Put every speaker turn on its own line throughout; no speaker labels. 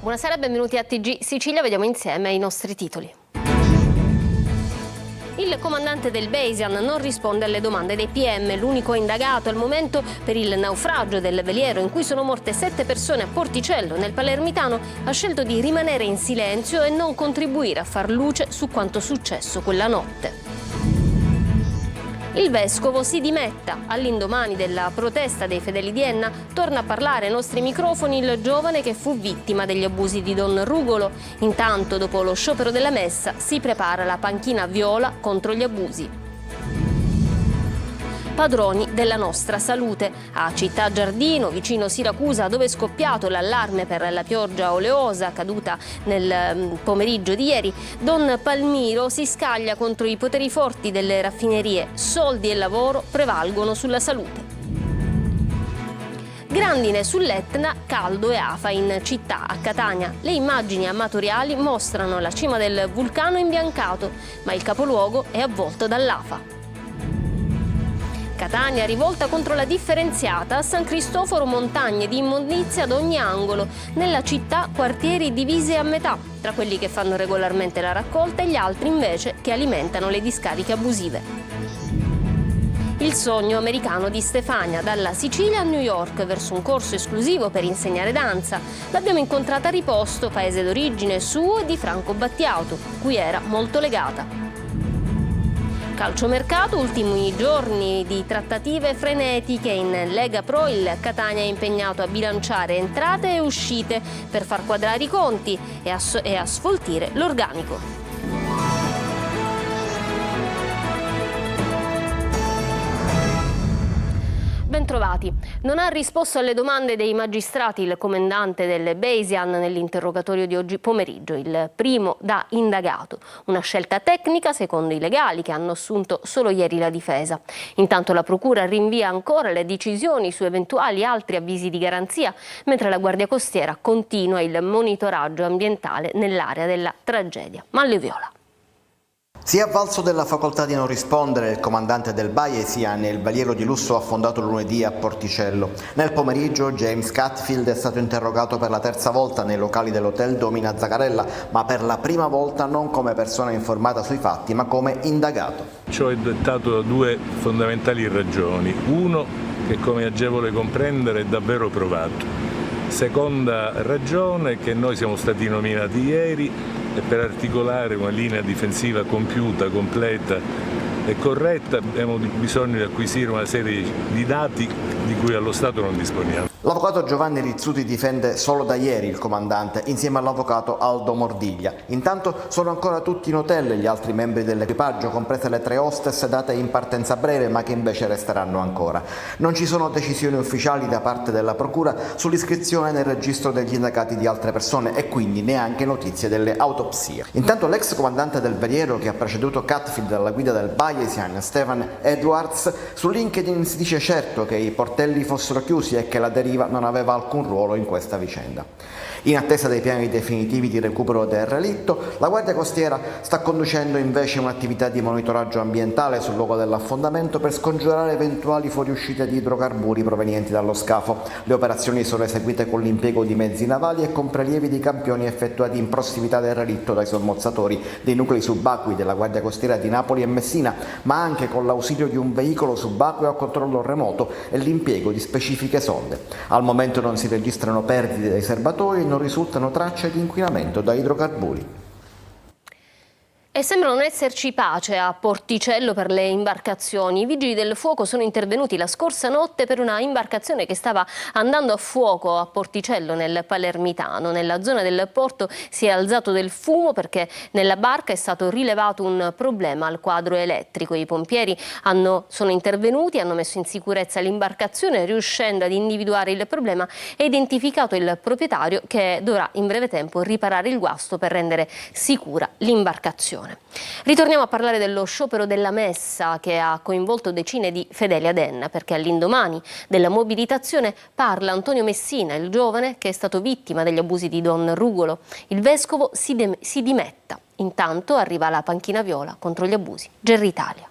Buonasera e benvenuti a TG Sicilia, vediamo insieme i nostri titoli. Il comandante del Basian non risponde alle domande dei PM, l'unico indagato al momento per il naufragio del veliero in cui sono morte 7 persone a Porticello, nel Palermitano, ha scelto di rimanere in silenzio e non contribuire a far luce su quanto successo quella notte. Il vescovo si dimetta. All'indomani della protesta dei fedeli di Enna torna a parlare ai nostri microfoni il giovane che fu vittima degli abusi di Don Rugolo. Intanto, dopo lo sciopero della messa, si prepara la panchina viola contro gli abusi. Padroni della nostra salute. A Città Giardino, vicino Siracusa, dove è scoppiato l'allarme per la pioggia oleosa caduta nel pomeriggio di ieri, Don Palmiro si scaglia contro i poteri forti delle raffinerie. Soldi e lavoro prevalgono sulla salute. Grandine sull'Etna, caldo e afa in città. A Catania le immagini amatoriali mostrano la cima del vulcano imbiancato, ma il capoluogo è avvolto dall'afa. Catania rivolta contro la differenziata, a San Cristoforo montagne di immondizia ad ogni angolo, nella città quartieri divisi a metà, tra quelli che fanno regolarmente la raccolta e gli altri invece che alimentano le discariche abusive. Il sogno americano di Stefania, dalla Sicilia a New York verso un corso esclusivo per insegnare danza. L'abbiamo incontrata a Riposto, paese d'origine suo e di Franco Battiato, cui era molto legata. Calciomercato, ultimi giorni di trattative frenetiche in Lega Pro, il Catania è impegnato a bilanciare entrate e uscite per far quadrare i conti e a sfoltire l'organico. Bentrovati. Non ha risposto alle domande dei magistrati il comandante del Basian nell'interrogatorio di oggi pomeriggio, il primo da indagato. Una scelta tecnica secondo i legali che hanno assunto solo ieri la difesa. Intanto la procura rinvia ancora le decisioni su eventuali altri avvisi di garanzia, mentre la Guardia Costiera continua il monitoraggio ambientale nell'area della tragedia. Manlio Viola.
Si è avvalso della facoltà di non rispondere il comandante del Basian nel veliero di lusso affondato lunedì a Porticello. Nel pomeriggio James Catfield è stato interrogato per la terza volta nei locali dell'hotel Domina Zagarella, ma per la prima volta non come persona informata sui fatti, ma come indagato.
Ciò è dettato da due fondamentali ragioni. Uno, che come agevole comprendere è davvero provato. Seconda ragione, che noi siamo stati nominati ieri e per articolare una linea difensiva compiuta, completa e corretta abbiamo bisogno di acquisire una serie di dati di cui allo Stato non disponiamo.
L'avvocato Giovanni Rizzuti difende solo da ieri il comandante insieme all'avvocato Aldo Mordiglia. Intanto sono ancora tutti in hotel gli altri membri dell'equipaggio, comprese le 3 hostess date in partenza breve ma che invece resteranno ancora. Non ci sono decisioni ufficiali da parte della procura sull'iscrizione nel registro degli indagati di altre persone e quindi neanche notizie delle autopsie. Intanto l'ex comandante del veliero che ha preceduto Catfield alla guida del Basian, Stephen Edwards, su LinkedIn si dice certo che i portelli fossero chiusi e che la deriva non aveva alcun ruolo in questa vicenda. In attesa dei piani definitivi di recupero del relitto, la Guardia Costiera sta conducendo invece un'attività di monitoraggio ambientale sul luogo dell'affondamento per scongiurare eventuali fuoriuscite di idrocarburi provenienti dallo scafo. Le operazioni sono eseguite con l'impiego di mezzi navali e con prelievi di campioni effettuati in prossimità del relitto dai sommozzatori dei nuclei subacquei della Guardia Costiera di Napoli e Messina, ma anche con l'ausilio di un veicolo subacqueo a controllo remoto e l'impiego di specifiche sonde. Al momento non si registrano perdite dai serbatoi e non risultano tracce di inquinamento da idrocarburi.
E sembra non esserci pace a Porticello per le imbarcazioni. I vigili del fuoco sono intervenuti la scorsa notte per una imbarcazione che stava andando a fuoco a Porticello nel Palermitano. Nella zona del porto si è alzato del fumo perché nella barca è stato rilevato un problema al quadro elettrico. I pompieri sono intervenuti, hanno messo in sicurezza l'imbarcazione riuscendo ad individuare il problema e identificato il proprietario che dovrà in breve tempo riparare il guasto per rendere sicura l'imbarcazione. Ritorniamo a parlare dello sciopero della messa che ha coinvolto decine di fedeli ad Enna, perché all'indomani della mobilitazione parla Antonio Messina, il giovane che è stato vittima degli abusi di Don Rugolo. Il vescovo si dimetta. Intanto arriva la panchina viola contro gli abusi. Gerri Italia.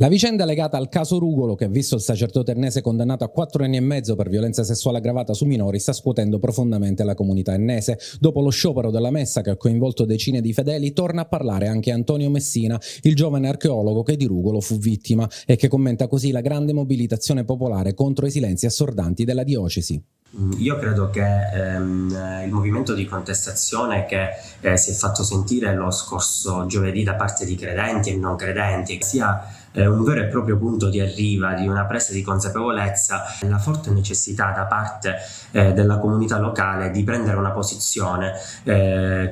La vicenda è legata al caso Rugolo, che ha visto il sacerdote ennese condannato a 4 anni e mezzo per violenza sessuale aggravata su minori, sta scuotendo profondamente la comunità ennese. Dopo lo sciopero della messa che ha coinvolto decine di fedeli, torna a parlare anche Antonio Messina, il giovane archeologo che di Rugolo fu vittima e che commenta così la grande mobilitazione popolare contro i silenzi assordanti della diocesi.
Io credo che il movimento di contestazione che si è fatto sentire lo scorso giovedì da parte di credenti e non credenti sia un vero e proprio punto di arriva di una presa di consapevolezza, la forte necessità da parte della comunità locale di prendere una posizione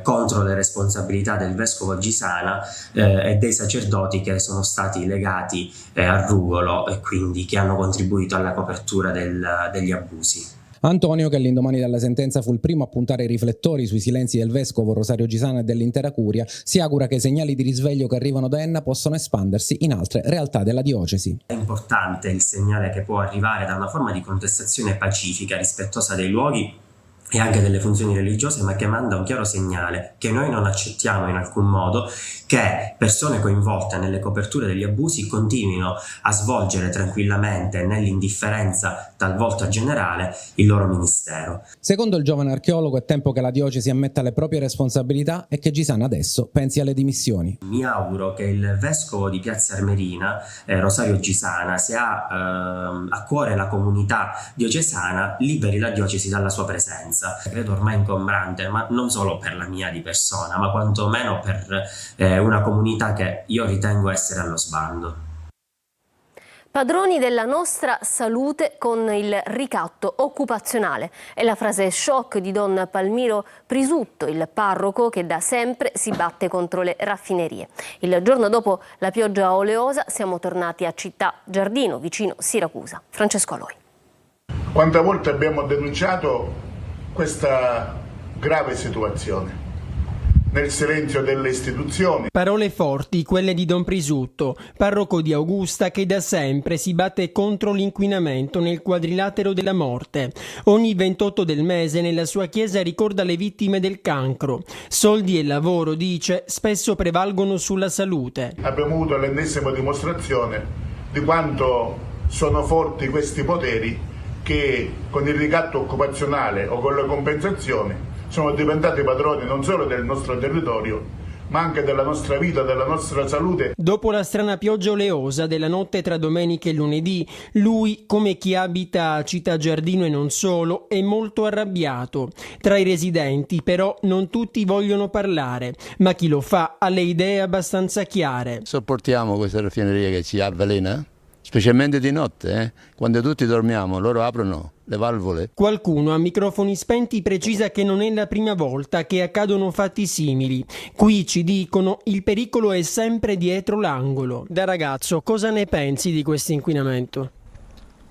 contro le responsabilità del vescovo Gisana e dei sacerdoti che sono stati legati a Rugolo e quindi che hanno contribuito alla copertura degli abusi.
Antonio, che all'indomani della sentenza fu il primo a puntare i riflettori sui silenzi del vescovo Rosario Gisana e dell'intera curia, si augura che i segnali di risveglio che arrivano da Enna possano espandersi in altre realtà della diocesi.
È importante il segnale che può arrivare da una forma di contestazione pacifica, rispettosa dei luoghi e anche delle funzioni religiose, ma che manda un chiaro segnale che noi non accettiamo in alcun modo che persone coinvolte nelle coperture degli abusi continuino a svolgere tranquillamente, nell'indifferenza talvolta generale, il loro ministero.
Secondo il giovane archeologo è tempo che la diocesi ammetta le proprie responsabilità e che Gisana adesso pensi alle dimissioni.
Mi auguro che il vescovo di Piazza Armerina, Rosario Gisana, se ha a cuore la comunità diocesana, liberi la diocesi dalla sua presenza. Credo ormai ingombrante, ma non solo per la mia di persona, ma quantomeno per una comunità che io ritengo essere allo sbando.
Padroni della nostra salute con il ricatto occupazionale. È la frase shock di Don Palmiro Prisutto, il parroco che da sempre si batte contro le raffinerie. Il giorno dopo la pioggia oleosa siamo tornati a Città Giardino, vicino Siracusa. Francesco Aloi.
Quante volte abbiamo denunciato questa grave situazione? Nel silenzio delle istituzioni.
Parole forti, quelle di Don Prisutto, parroco di Augusta che da sempre si batte contro l'inquinamento nel quadrilatero della morte. Ogni 28 del mese nella sua chiesa ricorda le vittime del cancro. Soldi e lavoro, dice, spesso prevalgono sulla salute.
Abbiamo avuto l'ennesima dimostrazione di quanto sono forti questi poteri che con il ricatto occupazionale o con le compensazioni sono diventati padroni non solo del nostro territorio, ma anche della nostra vita, della nostra salute.
Dopo la strana pioggia oleosa della notte tra domenica e lunedì, lui, come chi abita a Città Giardino e non solo, è molto arrabbiato. Tra i residenti, però, non tutti vogliono parlare, ma chi lo fa ha le idee abbastanza chiare.
Sopportiamo questa raffineria che ci avvelena? Specialmente di notte, quando tutti dormiamo, loro aprono le valvole.
Qualcuno a microfoni spenti precisa che non è la prima volta che accadono fatti simili. Qui, ci dicono, il pericolo è sempre dietro l'angolo. Da ragazzo, cosa ne pensi di questo inquinamento?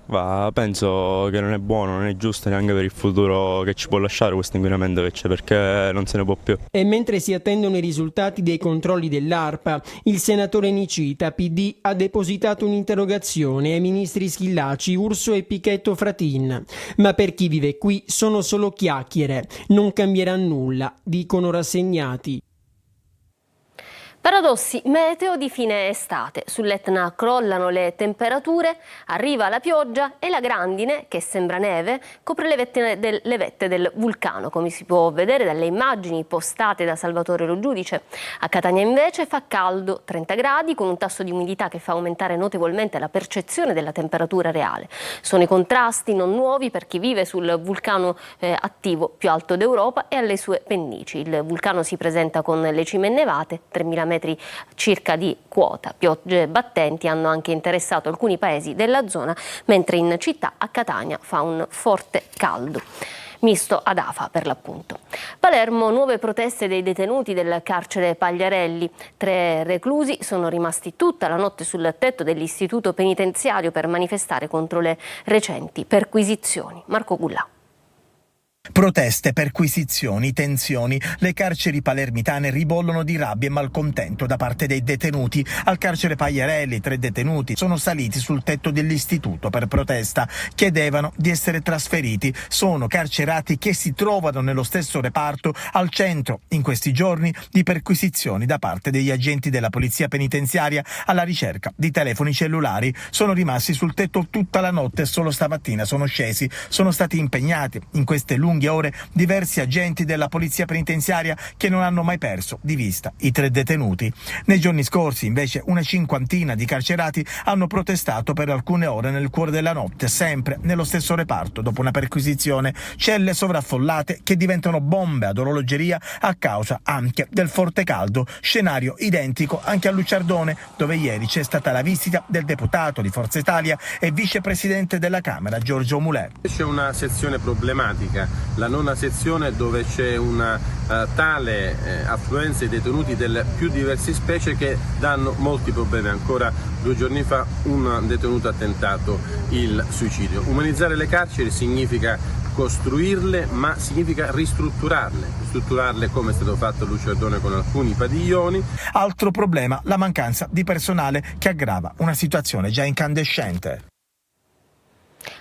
Penso che non è buono, non è giusto neanche per il futuro che ci può lasciare questo inquinamento che c'è, perché non se ne può più.
E mentre si attendono i risultati dei controlli dell'ARPA, il senatore Nicita, PD, ha depositato un'interrogazione ai ministri Schillaci, Urso e Pichetto Fratin. Ma per chi vive qui sono solo chiacchiere, non cambierà nulla, dicono rassegnati.
Paradossi meteo di fine estate. Sull'Etna crollano le temperature, arriva la pioggia e la grandine, che sembra neve, copre le vette del vulcano, come si può vedere dalle immagini postate da Salvatore Lo Giudice. A Catania invece fa caldo, 30 gradi, con un tasso di umidità che fa aumentare notevolmente la percezione della temperatura reale. Sono i contrasti non nuovi per chi vive sul vulcano attivo più alto d'Europa e alle sue pennici. Il vulcano si presenta con le cime innevate, 3.000 metri circa di quota. Piogge battenti hanno anche interessato alcuni paesi della zona, mentre in città a Catania fa un forte caldo. Misto ad afa per l'appunto. Palermo, nuove proteste dei detenuti del carcere Pagliarelli. 3 reclusi sono rimasti tutta la notte sul tetto dell'istituto penitenziario per manifestare contro le recenti perquisizioni. Marco Gullà.
Proteste, perquisizioni, tensioni. Le carceri palermitane ribollono di rabbia e malcontento da parte dei detenuti. Al carcere Pagliarelli 3 detenuti sono saliti sul tetto dell'istituto per protesta. Chiedevano di essere trasferiti. Sono carcerati che si trovano nello stesso reparto al centro, in questi giorni, di perquisizioni da parte degli agenti della polizia penitenziaria alla ricerca di telefoni cellulari. Sono rimasti sul tetto tutta la notte e solo stamattina sono scesi. Sono stati impegnati in queste lunghe ore diversi agenti della polizia penitenziaria che non hanno mai perso di vista i 3 detenuti. Nei giorni scorsi invece una cinquantina di carcerati hanno protestato per alcune ore nel cuore della notte, sempre nello stesso reparto dopo una perquisizione. Celle sovraffollate che diventano bombe ad orologeria a causa anche del forte caldo, scenario identico anche a Lucciardone, dove ieri c'è stata la visita del deputato di Forza Italia e vicepresidente della Camera Giorgio Mulè.
C'è una sezione problematica, la nona sezione, dove c'è una tale affluenza di detenuti delle più diverse specie che danno molti problemi. Ancora 2 giorni fa un detenuto ha tentato il suicidio. Umanizzare le carceri significa costruirle, ma significa ristrutturarle come è stato fatto a Lucciardone con alcuni padiglioni.
Altro problema, la mancanza di personale che aggrava una situazione già incandescente.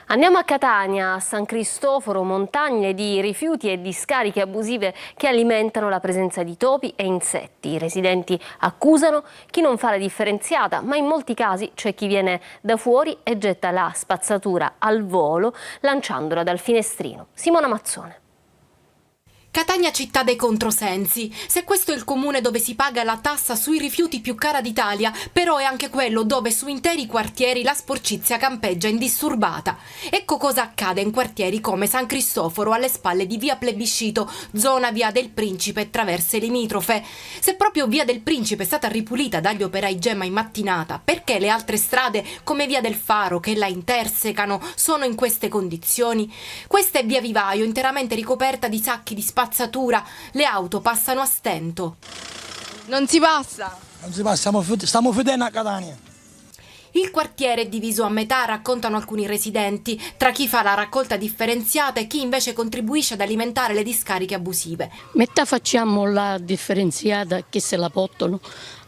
Andiamo a Catania, a San Cristoforo, montagne di rifiuti e discariche abusive che alimentano la presenza di topi e insetti. I residenti accusano chi non fa la differenziata, ma in molti casi c'è chi viene da fuori e getta la spazzatura al volo lanciandola dal finestrino. Simona Mazzone.
Catania città dei controsensi. Se questo è il comune dove si paga la tassa sui rifiuti più cara d'Italia, però è anche quello dove su interi quartieri la sporcizia campeggia indisturbata. Ecco cosa accade in quartieri come San Cristoforo, alle spalle di via Plebiscito, zona via del Principe e traverse limitrofe. Se proprio via del Principe è stata ripulita dagli operai Gemma in mattinata, perché le altre strade come via del Faro che la intersecano sono in queste condizioni? Questa è via Vivaio, interamente ricoperta di sacchi di spazzatura. Le auto passano a stento.
Non si passa,
stiamo fedendo a Catania.
Il quartiere è diviso a metà, raccontano alcuni residenti, tra chi fa la raccolta differenziata e chi invece contribuisce ad alimentare le discariche abusive.
Metà facciamo la differenziata che se la portano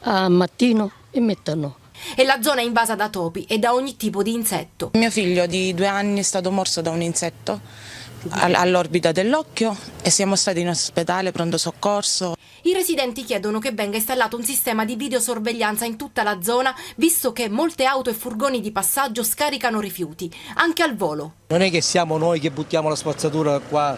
a mattino e metà no.
E la zona è invasa da topi e da ogni tipo di insetto.
Mio figlio di 2 anni è stato morso da un insetto all'orbita dell'occhio e siamo stati in ospedale, pronto soccorso.
I residenti chiedono che venga installato un sistema di videosorveglianza in tutta la zona, visto che molte auto e furgoni di passaggio scaricano rifiuti, anche al volo.
Non è che siamo noi che buttiamo la spazzatura qua,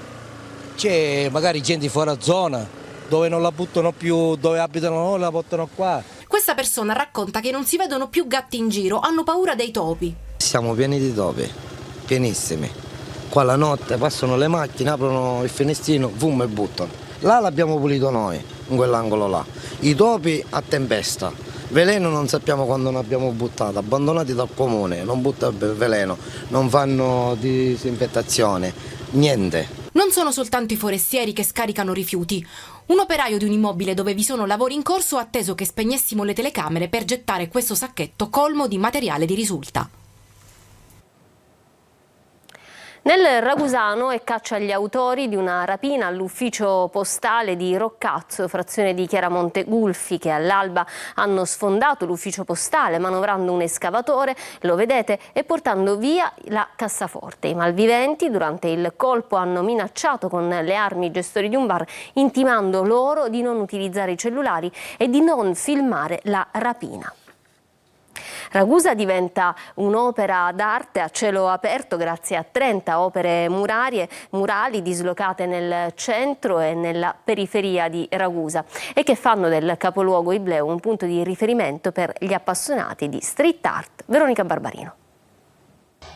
c'è magari gente fuori zona dove non la buttano più, dove abitano loro la portano qua.
Questa persona racconta che non si vedono più gatti in giro, hanno paura dei topi.
Siamo pieni di topi, pienissimi. Qua la notte passano le macchine, aprono il finestrino, e buttano. Là l'abbiamo pulito noi, in quell'angolo là. I topi a tempesta. Veleno non sappiamo quando ne abbiamo buttato, abbandonati dal comune, non buttano veleno, non fanno disinfettazione, niente.
Non sono soltanto i forestieri che scaricano rifiuti. Un operaio di un immobile dove vi sono lavori in corso ha atteso che spegnessimo le telecamere per gettare questo sacchetto colmo di materiale di risulta.
Nel Ragusano è caccia agli autori di una rapina all'ufficio postale di Roccazzo, frazione di Chiaramonte Gulfi, che all'alba hanno sfondato l'ufficio postale manovrando un escavatore, lo vedete, e portando via la cassaforte. I malviventi durante il colpo hanno minacciato con le armi i gestori di un bar, intimando loro di non utilizzare i cellulari e di non filmare la rapina. Ragusa diventa un'opera d'arte a cielo aperto grazie a 30 opere murali dislocate nel centro e nella periferia di Ragusa e che fanno del capoluogo Ibleo un punto di riferimento per gli appassionati di street art. Veronica Barbarino.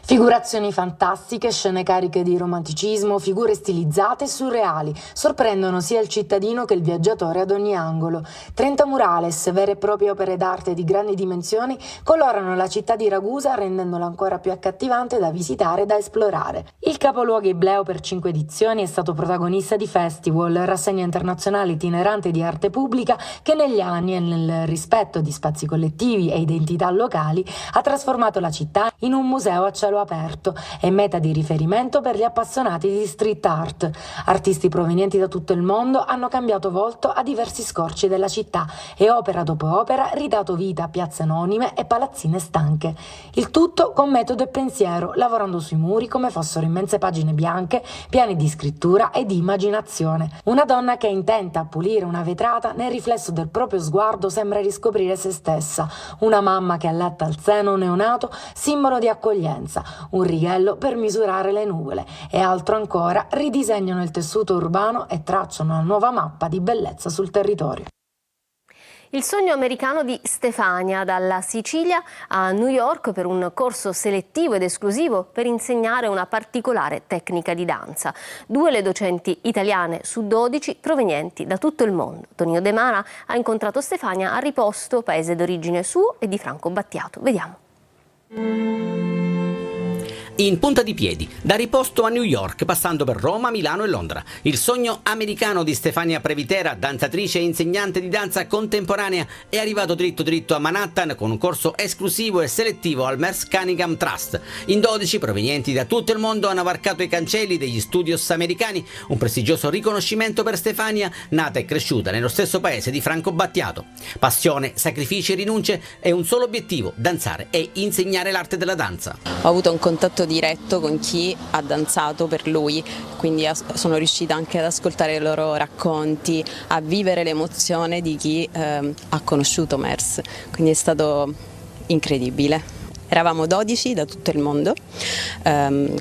Figurazioni fantastiche, scene cariche di romanticismo, figure stilizzate e surreali sorprendono sia il cittadino che il viaggiatore ad ogni angolo. 30 murales, vere e proprie opere d'arte di grandi dimensioni, colorano la città di Ragusa rendendola ancora più accattivante da visitare e da esplorare. Il capoluogo Ibleo per 5 edizioni è stato protagonista di festival, rassegna internazionale itinerante di arte pubblica che negli anni e nel rispetto di spazi collettivi e identità locali ha trasformato la città in un museo a cielo aperto e meta di riferimento per gli appassionati di street art. Artisti provenienti da tutto il mondo hanno cambiato volto a diversi scorci della città e opera dopo opera ridato vita a piazze anonime e palazzine stanche. Il tutto con metodo e pensiero, lavorando sui muri come fossero immense pagine bianche, piani di scrittura e di immaginazione. Una donna che è intenta a pulire una vetrata, nel riflesso del proprio sguardo sembra riscoprire se stessa. Una mamma che allatta al seno un neonato, simbolo di accoglienza. Un righello per misurare le nuvole. E altro ancora, ridisegnano il tessuto urbano e tracciano una nuova mappa di bellezza sul territorio.
Il sogno americano di Stefania, dalla Sicilia a New York per un corso selettivo ed esclusivo per insegnare una particolare tecnica di danza. 2 le docenti italiane su 12 provenienti da tutto il mondo. Tonino De Mana ha incontrato Stefania a Riposto, paese d'origine suo e di Franco Battiato. Vediamo.
In punta di piedi, da Riposto a New York, passando per Roma, Milano e Londra. Il sogno americano di Stefania Previtera, danzatrice e insegnante di danza contemporanea, è arrivato dritto a Manhattan con un corso esclusivo e selettivo al Merce Cunningham Trust. In 12, provenienti da tutto il mondo, hanno varcato i cancelli degli studios americani, un prestigioso riconoscimento per Stefania, nata e cresciuta nello stesso paese di Franco Battiato. Passione, sacrifici e rinunce e un solo obiettivo: danzare e insegnare l'arte della danza.
Ho avuto un contatto diretto con chi ha danzato per lui, quindi sono riuscita anche ad ascoltare i loro racconti, a vivere l'emozione di chi ha conosciuto Merce, quindi è stato incredibile. Eravamo 12 da tutto il mondo,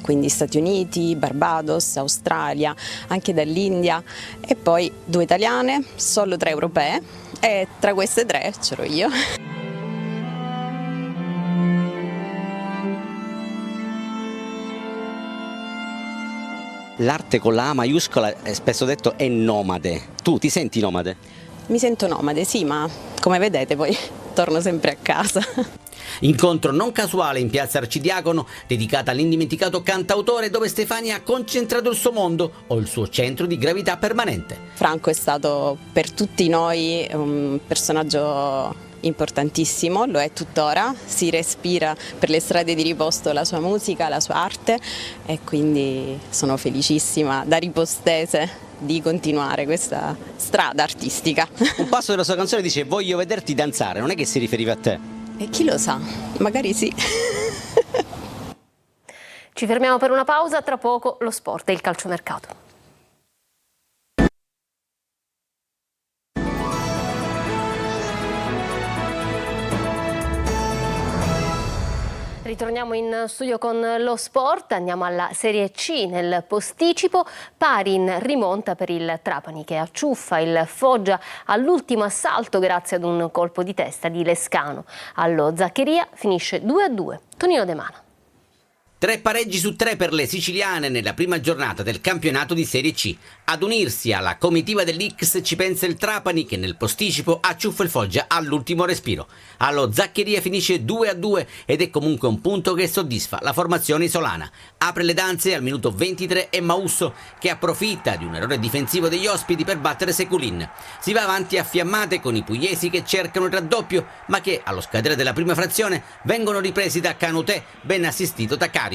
quindi Stati Uniti, Barbados, Australia, anche dall'India, e poi 2 italiane, solo 3 europee, e tra queste 3 c'ero io.
L'arte con la A maiuscola, spesso detto, è nomade. Tu ti senti nomade?
Mi sento nomade, sì, ma come vedete poi torno sempre a casa.
Incontro non casuale in piazza Arcidiacono, dedicata all'indimenticato cantautore, dove Stefania ha concentrato il suo mondo o il suo centro di gravità permanente.
Franco è stato per tutti noi un personaggio importantissimo, lo è tuttora, si respira per le strade di Riposto la sua musica, la sua arte, e quindi sono felicissima da ripostese di continuare questa strada artistica.
Un passo della sua canzone dice: voglio vederti danzare, non è che si riferiva a te?
E chi lo sa, magari sì.
Ci fermiamo per una pausa, tra poco lo sport e il calciomercato. Ritorniamo in studio con lo sport, andiamo alla Serie C. Nel posticipo, pari in rimonta per il Trapani, che acciuffa il Foggia all'ultimo assalto grazie ad un colpo di testa di Lescano. Allo Zaccheria finisce 2-2. Tonino De Mana.
3 pareggi su 3 per le siciliane nella prima giornata del campionato di Serie C. Ad unirsi alla comitiva dell'X ci pensa il Trapani, che nel posticipo acciuffa il Foggia all'ultimo respiro. Allo Zaccheria finisce 2-2 ed è comunque un punto che soddisfa la formazione isolana. Apre le danze al minuto 23 e Mausso, che approfitta di un errore difensivo degli ospiti per battere Seculin. Si va avanti a fiammate con i pugliesi che cercano il raddoppio, ma che allo scadere della prima frazione vengono ripresi da Canutè, ben assistito da Caric.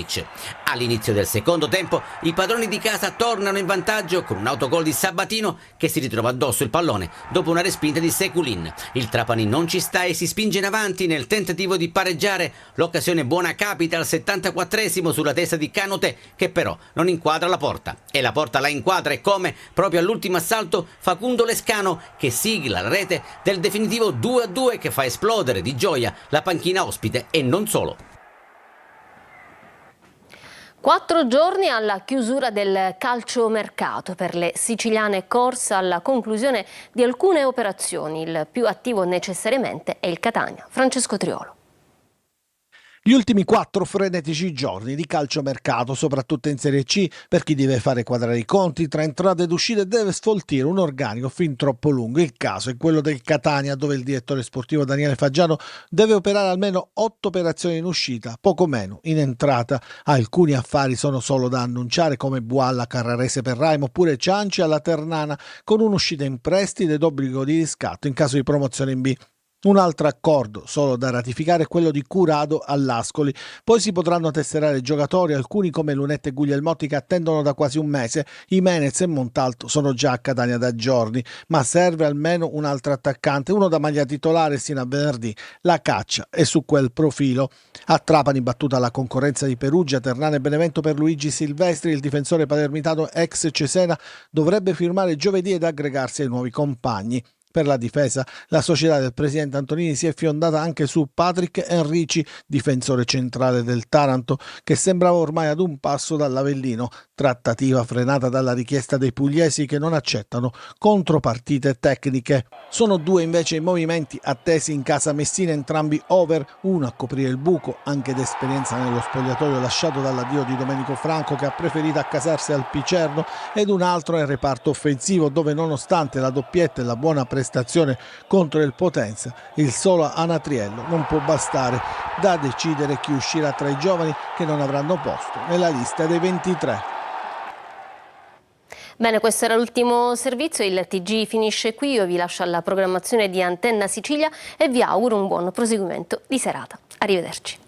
All'inizio del secondo tempo i padroni di casa tornano in vantaggio con un autogol di Sabatino, che si ritrova addosso il pallone dopo una respinta di Seculin. Il Trapani non ci sta e si spinge in avanti nel tentativo di pareggiare. L'occasione buona capita al 74esimo sulla testa di Canutè, che però non inquadra la porta. E la porta la inquadra, e come, proprio all'ultimo assalto, Facundo Lescano, che sigla la rete del definitivo 2-2 che fa esplodere di gioia la panchina ospite e non solo.
4 giorni alla chiusura del calciomercato per le siciliane, corsa alla conclusione di alcune operazioni. Il più attivo necessariamente è il Catania. Francesco Triolo.
Gli ultimi 4 frenetici giorni di calciomercato, soprattutto in Serie C, per chi deve fare quadrare i conti tra entrate ed uscite e deve sfoltire un organico fin troppo lungo. Il caso è quello del Catania, dove il direttore sportivo Daniele Faggiano deve operare almeno 8 operazioni in uscita, poco meno in entrata. Alcuni affari sono solo da annunciare, come Bualla Carrarese per Raimo, oppure Cianci alla Ternana, con un'uscita in prestito ed obbligo di riscatto in caso di promozione in B. Un altro accordo solo da ratificare è quello di Curado all'Ascoli. Poi si potranno tesserare giocatori, alcuni come Lunetta e Guglielmotti che attendono da quasi un mese. Imenez e Montalto sono già a Catania da giorni, ma serve almeno un altro attaccante, uno da maglia titolare sino a venerdì. La caccia è su quel profilo. A Trapani battuta la concorrenza di Perugia, Ternana e Benevento per Luigi Silvestri, il difensore palermitano ex Cesena dovrebbe firmare giovedì ed aggregarsi ai nuovi compagni. Per la difesa, la società del presidente Antonini si è fiondata anche su Patrick Enrici, difensore centrale del Taranto, che sembrava ormai ad un passo dall'Avellino. Trattativa frenata dalla richiesta dei pugliesi che non accettano contropartite tecniche. Sono due invece i movimenti attesi in casa Messina, entrambi over, uno a coprire il buco, anche d'esperienza nello spogliatoio lasciato dall'addio di Domenico Franco che ha preferito accasarsi al Picerno, ed un altro nel reparto offensivo dove nonostante la doppietta e la buona prestazione contro il Potenza, il solo Anatriello non può bastare da decidere chi uscirà tra i giovani che non avranno posto nella lista dei 23.
Bene, questo era l'ultimo servizio, il TG finisce qui, io vi lascio alla programmazione di Antenna Sicilia e vi auguro un buon proseguimento di serata. Arrivederci.